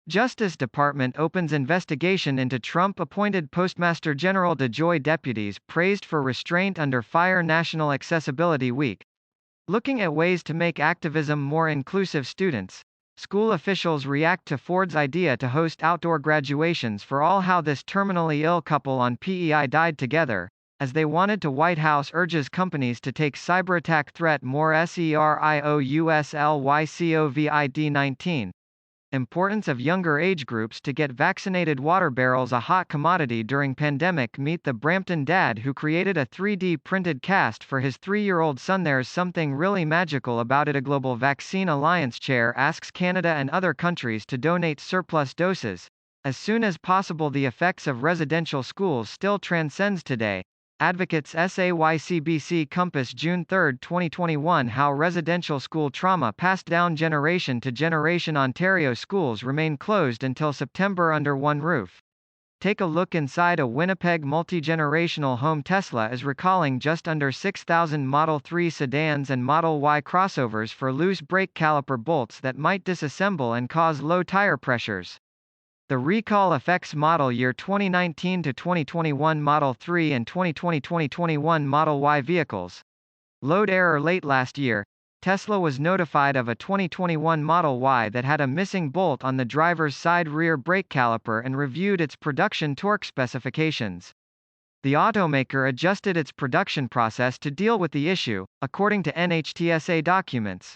Justice Department opens investigation into Trump-appointed Postmaster General DeJoyDeputies praised for restraint under fireNational Accessibility Week. Looking at ways to make activism more inclusive. Students. School officials react to Ford's idea to host outdoor graduations for allHow. This terminally ill couple on PEI died together, as they wanted to. White House urges companies to take cyberattack threat more seriously. 19. Importance of younger age groups to get vaccinated. Water barrels a hot commodity during pandemic. Meet the Brampton dad who created a 3D printed cast for his 3-year-old son. There's something really magical about it. A Global Vaccine Alliance chair asks Canada and other countries to donate surplus doses as soon as possible. The effects of residential schools still transcends today. Advocates SAYCBC Compass June 3, 2021. How residential school trauma passed down generation to generation. Ontario schools remain closed until September under one roof. Take a look inside a Winnipeg multi-generational home. Tesla is recalling just under 6,000 Model 3 sedans and Model Y crossovers for loose brake caliper bolts that might disassemble and cause low tire pressures. The recall affects model year 2019 to 2021 Model 3 and 2020-2021 Model Y vehicles. Load error. Late last year, Tesla was notified of a 2021 Model Y that had a missing bolt on the driver's side rear brake caliper and reviewed its production torque specifications. The automaker adjusted its production process to deal with the issue, according to NHTSA documents.